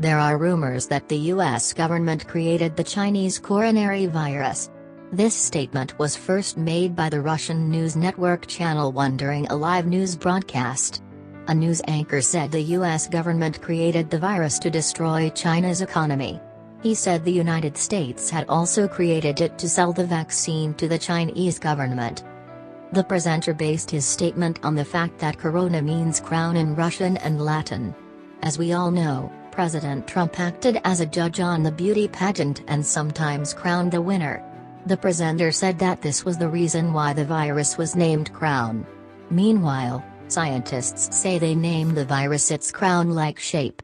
There are rumors that the US government created the Chinese coronary virus. This statement was first made by the Russian news network Channel One during a live news broadcast. A news anchor said the US government created the virus to destroy China's economy. He said the United States had also created it to sell the vaccine to the Chinese government. The presenter based his statement on the fact that corona means crown in Russian and Latin. As we all know, President Trump acted as a judge on the beauty pageant and sometimes crowned the winner. The presenter said that this was the reason why the virus was named Crown. Meanwhile, scientists say they named the virus its crown-like shape.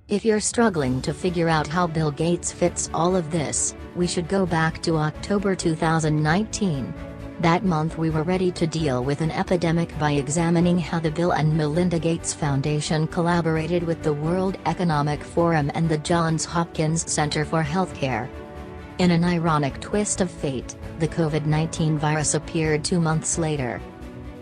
If you're struggling to figure out how Bill Gates fits all of this, we should go back to October 2019. That month we were ready to deal with an epidemic by examining how the Bill and Melinda Gates Foundation collaborated with the World Economic Forum and the Johns Hopkins Center for Healthcare. In an ironic twist of fate, the COVID-19 virus appeared 2 months later.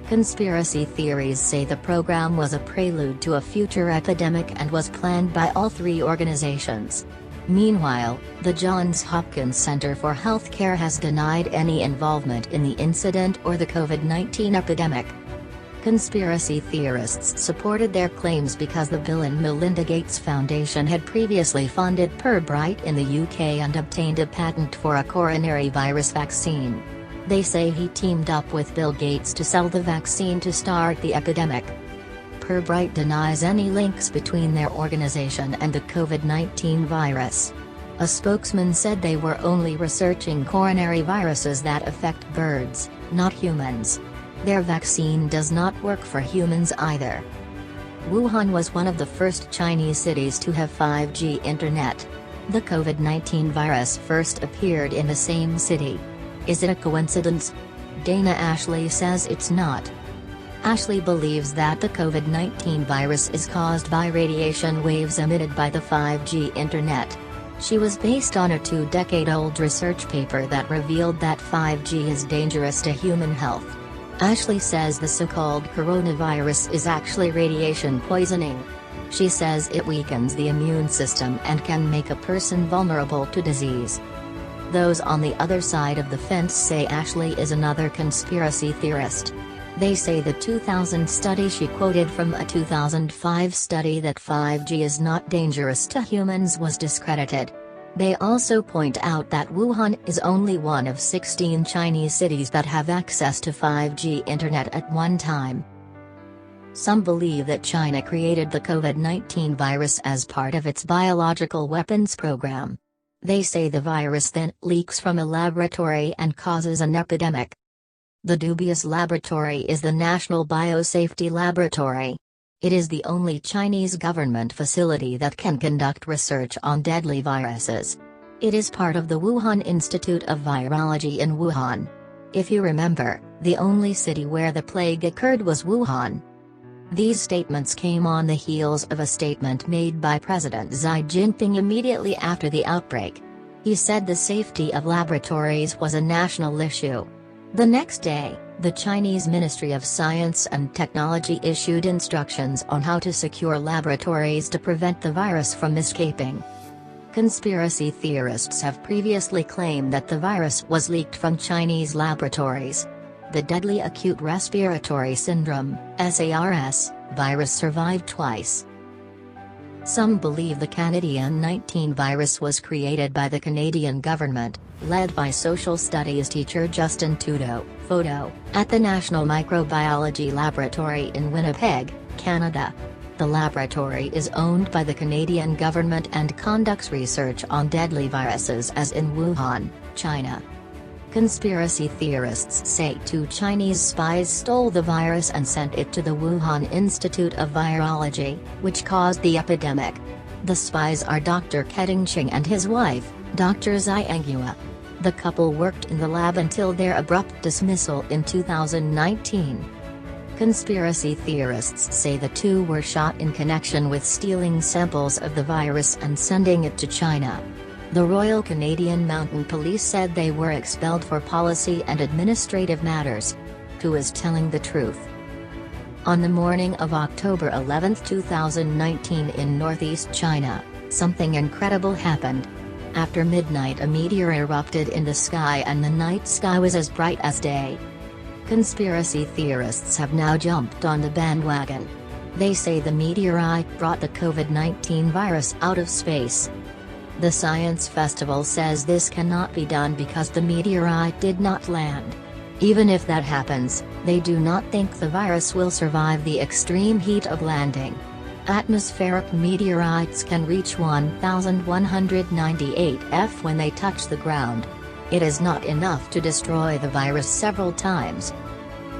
Conspiracy theories say the program was a prelude to a future epidemic and was planned by all three organizations. Meanwhile, the Johns Hopkins Center for Healthcare has denied any involvement in the incident or the COVID-19 epidemic. Conspiracy theorists supported their claims because the Bill and Melinda Gates Foundation had previously funded Pirbright in the UK and obtained a patent for a coronary virus vaccine. They say he teamed up with Bill Gates to sell the vaccine to start the epidemic. Pirbright denies any links between their organization and the COVID-19 virus. A spokesman said they were only researching coronary viruses that affect birds, not humans. Their vaccine does not work for humans either. Wuhan was one of the first Chinese cities to have 5G internet. The COVID-19 virus first appeared in the same city. Is it a coincidence? Dana Ashley says it's not. Ashley believes that the COVID-19 virus is caused by radiation waves emitted by the 5G internet. She was based on a 2-decade-old research paper that revealed that 5G is dangerous to human health. Ashley says the so-called coronavirus is actually radiation poisoning. She says it weakens the immune system and can make a person vulnerable to disease. Those on the other side of the fence say Ashley is another conspiracy theorist. They say the 2000 study she quoted from a 2005 study that 5G is not dangerous to humans was discredited. They also point out that Wuhan is only one of 16 Chinese cities that have access to 5G internet at one time. Some believe that China created the COVID-19 virus as part of its biological weapons program. They say the virus then leaks from a laboratory and causes an epidemic. The dubious laboratory is the National Biosafety Laboratory. It is the only Chinese government facility that can conduct research on deadly viruses. It is part of the Wuhan Institute of Virology in Wuhan. If you remember, the only city where the plague occurred was Wuhan. These statements came on the heels of a statement made by President Xi Jinping immediately after the outbreak. He said the safety of laboratories was a national issue. The next day, the Chinese Ministry of Science and Technology issued instructions on how to secure laboratories to prevent the virus from escaping. Conspiracy theorists have previously claimed that the virus was leaked from Chinese laboratories. The deadly acute respiratory syndrome (SARS) virus survived twice. Some believe the Canadian 19 virus was created by the Canadian government, led by social studies teacher Justin Trudeau, photo, at the National Microbiology Laboratory in Winnipeg, Canada. The laboratory is owned by the Canadian government and conducts research on deadly viruses as in Wuhan, China. Conspiracy theorists say 2 Chinese spies stole the virus and sent it to the Wuhan Institute of Virology, which caused the epidemic. The spies are Dr. Keding Cheng and his wife, Dr. Zhang. The couple worked in the lab until their abrupt dismissal in 2019. Conspiracy theorists say the two were shot in connection with stealing samples of the virus and sending it to China. The Royal Canadian Mounted Police said they were expelled for policy and administrative matters. Who is telling the truth? On the morning of October 11, 2019 in northeast China, Something incredible happened. After midnight, a meteor erupted in the sky and the night sky was as bright as day. Conspiracy theorists have now jumped on the bandwagon. They say the meteorite brought the COVID-19 virus out of space. The Science Festival says this cannot be done because the meteorite did not land. Even if that happens, they do not think the virus will survive the extreme heat of landing. Atmospheric meteorites can reach 1,198 F when they touch the ground. It is not enough to destroy the virus several times.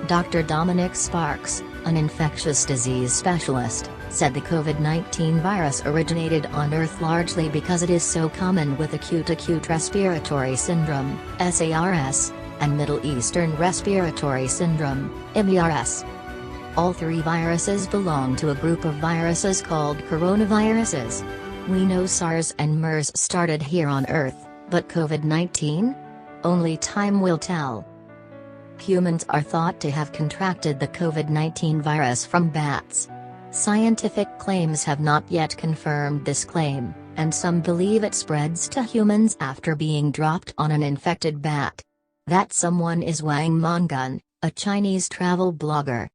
Dr. Dominic Sparks, an infectious disease specialist, said the COVID-19 virus originated on Earth largely because it is so common with acute respiratory syndrome, SARS, and Middle Eastern respiratory syndrome, MERS. All three viruses belong to a group of viruses called coronaviruses. We know SARS and MERS started here on Earth, but COVID-19? Only time will tell. Humans are thought to have contracted the COVID-19 virus from bats. Scientific claims have not yet confirmed this claim, and some believe it spreads to humans after being dropped on an infected bat. That someone is Wang Monggun, a Chinese travel blogger.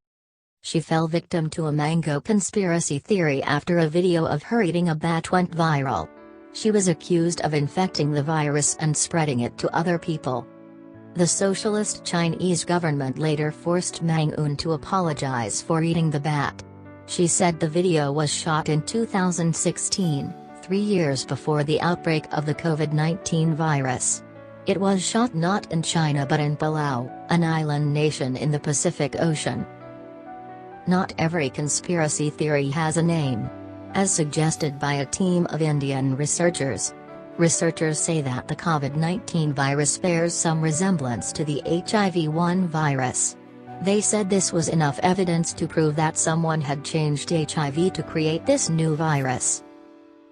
She fell victim to a mango conspiracy theory after a video of her eating a bat went viral. She was accused of infecting the virus and spreading it to other people. The socialist Chinese government later forced Monggun to apologize for eating the bat. She said the video was shot in 2016, 3 years before the outbreak of the COVID-19 virus. It was shot not in China but in Palau, an island nation in the Pacific Ocean. Not every conspiracy theory has a name. As suggested by a team of Indian researchers. Researchers say that the COVID-19 virus bears some resemblance to the HIV-1 virus. They said this was enough evidence to prove that someone had changed HIV to create this new virus.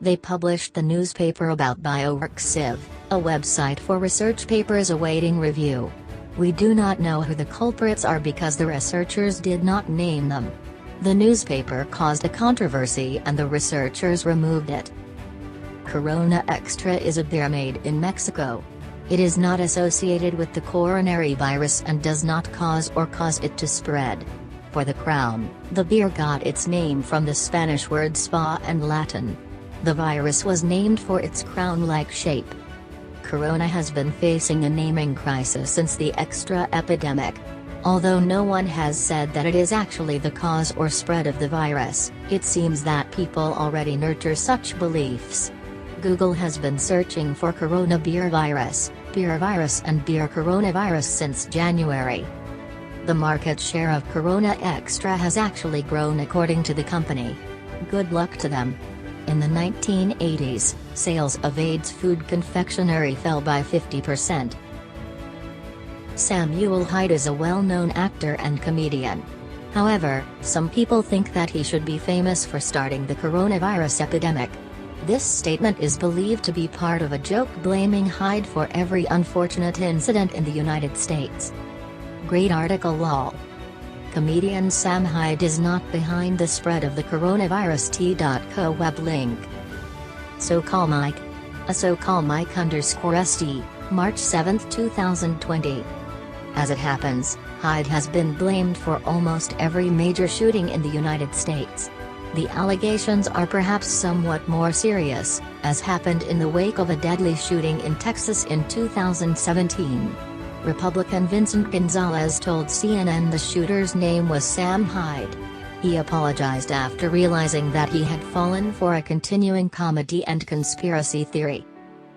They published the newspaper about BioRxiv, a website for research papers awaiting review. We do not know who the culprits are because the researchers did not name them. The newspaper caused a controversy and the researchers removed it. Corona Extra is a beer made in Mexico. It is not associated with the coronary virus and does not cause it to spread. For the crown, the beer got its name from the Spanish word spa and Latin. The virus was named for its crown-like shape. Corona has been facing a naming crisis since the Extra epidemic. Although no one has said that it is actually the cause or spread of the virus, it seems that people already nurture such beliefs. Google has been searching for Corona beer virus and beer coronavirus since January. The market share of Corona Extra has actually grown according to the company. Good luck to them. In the 1980s, sales of AIDS food confectionery fell by 50%. Samuel Hyde is a well-known actor and comedian. However, some people think that he should be famous for starting the coronavirus epidemic. This statement is believed to be part of a joke blaming Hyde for every unfortunate incident in the United States. Great article lol. Comedian Sam Hyde is not behind the spread of the coronavirus t.co web link. SoCal Mike. A SoCal Mike_ST, March 7, 2020. As it happens, Hyde has been blamed for almost every major shooting in the United States. The allegations are perhaps somewhat more serious, as happened in the wake of a deadly shooting in Texas in 2017. Republican Vincent Gonzalez told CNN the shooter's name was Sam Hyde. He apologized after realizing that he had fallen for a continuing comedy and conspiracy theory.